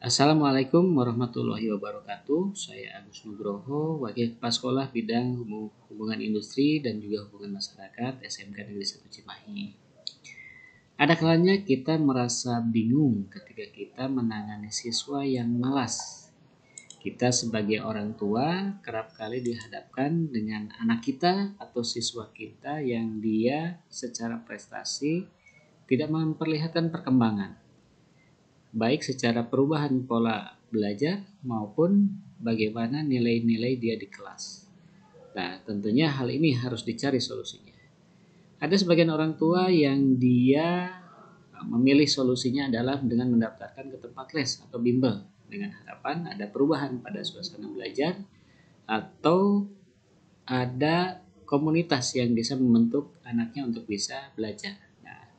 Assalamualaikum warahmatullahi wabarakatuh. Saya Agus Nugroho, Wakil Kepala Sekolah Bidang Hubungan Industri dan juga Hubungan Masyarakat SMK Negeri 1 Cimahi. Ada kalanya kita merasa bingung ketika kita menangani siswa yang malas. Kita sebagai orang tua kerap kali dihadapkan dengan anak kita atau siswa kita yang dia secara prestasi tidak memperlihatkan perkembangan, baik secara perubahan pola belajar maupun bagaimana nilai-nilai dia di kelas. Nah, tentunya hal ini harus dicari solusinya. Ada sebagian orang tua yang dia memilih solusinya adalah dengan mendaftarkan ke tempat les atau bimbel dengan harapan ada perubahan pada suasana belajar atau ada komunitas yang bisa membentuk anaknya untuk bisa belajar. Nah,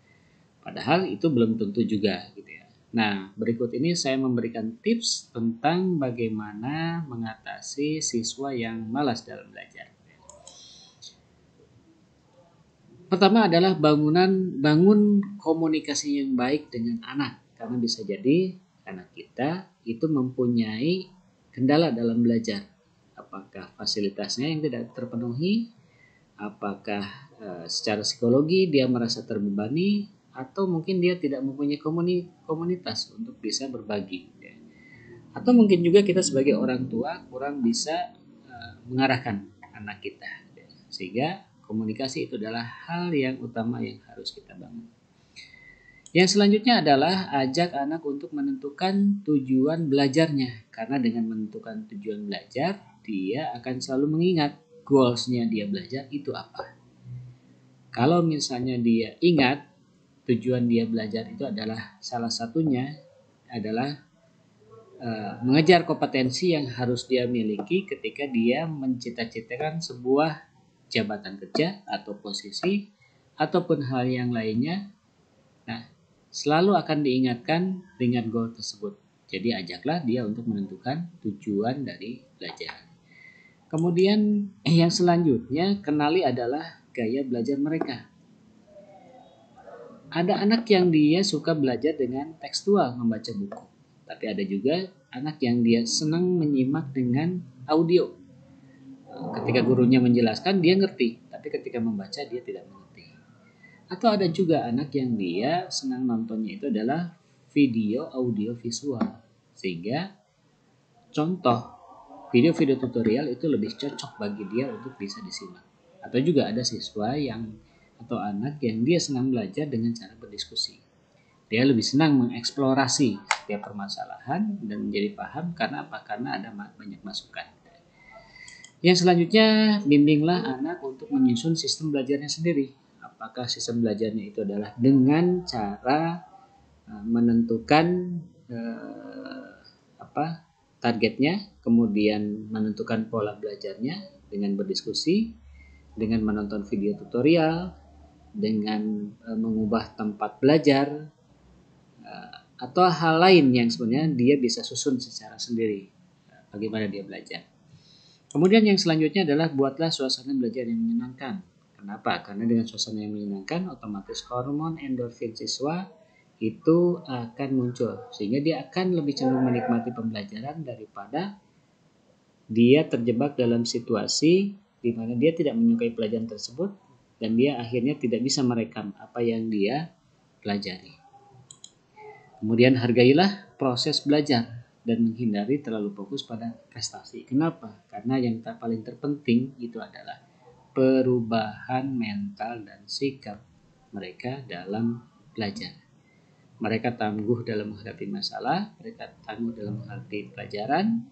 padahal itu belum tentu juga gitu ya. Nah, berikut ini saya memberikan tips tentang bagaimana mengatasi siswa yang malas dalam belajar. Pertama adalah bangun komunikasi yang baik dengan anak, karena bisa jadi anak kita itu mempunyai kendala dalam belajar. Apakah fasilitasnya yang tidak terpenuhi, apakah secara psikologi dia merasa terbebani, atau mungkin dia tidak mempunyai komunitas untuk bisa berbagi. Atau mungkin juga kita sebagai orang tua kurang bisa mengarahkan anak kita. Sehingga komunikasi itu adalah hal yang utama yang harus kita bangun. Yang selanjutnya adalah ajak anak untuk menentukan tujuan belajarnya. Karena dengan menentukan tujuan belajar, dia akan selalu mengingat goals-nya dia belajar itu apa. Kalau misalnya dia ingat tujuan dia belajar itu adalah salah satunya adalah mengejar kompetensi yang harus dia miliki ketika dia mencita-citakan sebuah jabatan kerja atau posisi ataupun hal yang lainnya. Nah, selalu akan diingatkan dengan goal tersebut. Jadi ajaklah dia untuk menentukan tujuan dari belajar. Kemudian yang selanjutnya kenali adalah gaya belajar mereka. Ada anak yang dia suka belajar dengan tekstual membaca buku. Tapi ada juga anak yang dia senang menyimak dengan audio. Ketika gurunya menjelaskan dia ngerti, tapi ketika membaca dia tidak mengerti. Atau ada juga anak yang dia senang nontonnya itu adalah video, audio, visual. Sehingga contoh video-video tutorial itu lebih cocok bagi dia untuk bisa disimak. Atau juga ada siswa atau anak yang dia senang belajar dengan cara berdiskusi. Dia lebih senang mengeksplorasi setiap permasalahan dan menjadi paham karena apa? Karena ada banyak masukan. Yang selanjutnya, bimbinglah anak untuk menyusun sistem belajarnya sendiri. Apakah sistem belajarnya itu adalah dengan cara menentukan targetnya, kemudian menentukan pola belajarnya dengan berdiskusi, dengan menonton video tutorial, dengan mengubah tempat belajar, atau hal lain yang sebenarnya dia bisa susun secara sendiri bagaimana dia belajar. Kemudian yang selanjutnya adalah buatlah suasana belajar yang menyenangkan. Kenapa? Karena dengan suasana yang menyenangkan, otomatis hormon endorfin siswa itu akan muncul. Sehingga dia akan lebih cenderung menikmati pembelajaran daripada dia terjebak dalam situasi di mana dia tidak menyukai pelajaran tersebut dan dia akhirnya tidak bisa merekam apa yang dia pelajari. Kemudian hargailah proses belajar dan menghindari terlalu fokus pada prestasi. Kenapa? Karena yang paling terpenting itu adalah perubahan mental dan sikap mereka dalam belajar. Mereka tangguh dalam menghadapi masalah, mereka tangguh dalam menghadapi pelajaran,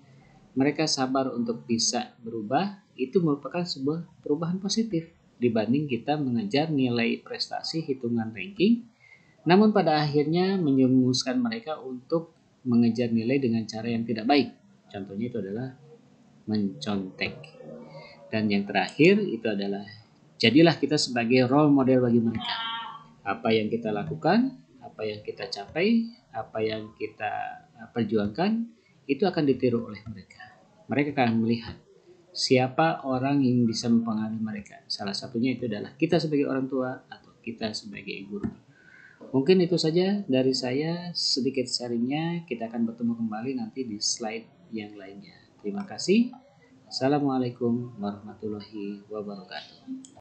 mereka sabar untuk bisa berubah. Itu merupakan sebuah perubahan positif dibanding kita mengejar nilai prestasi hitungan ranking, namun pada akhirnya menyemuskan mereka untuk mengejar nilai dengan cara yang tidak baik. Contohnya itu adalah mencontek. Dan yang terakhir itu adalah jadilah kita sebagai role model bagi mereka. Apa yang kita lakukan, apa yang kita capai, apa yang kita perjuangkan, itu akan ditiru oleh mereka. Mereka akan melihat siapa orang yang bisa mempengaruhi mereka. Salah satunya itu adalah kita sebagai orang tua atau kita sebagai guru. Mungkin itu saja dari saya, sedikit sharingnya. Kita akan bertemu kembali nanti di slide yang lainnya. Terima kasih. Assalamualaikum warahmatullahi wabarakatuh.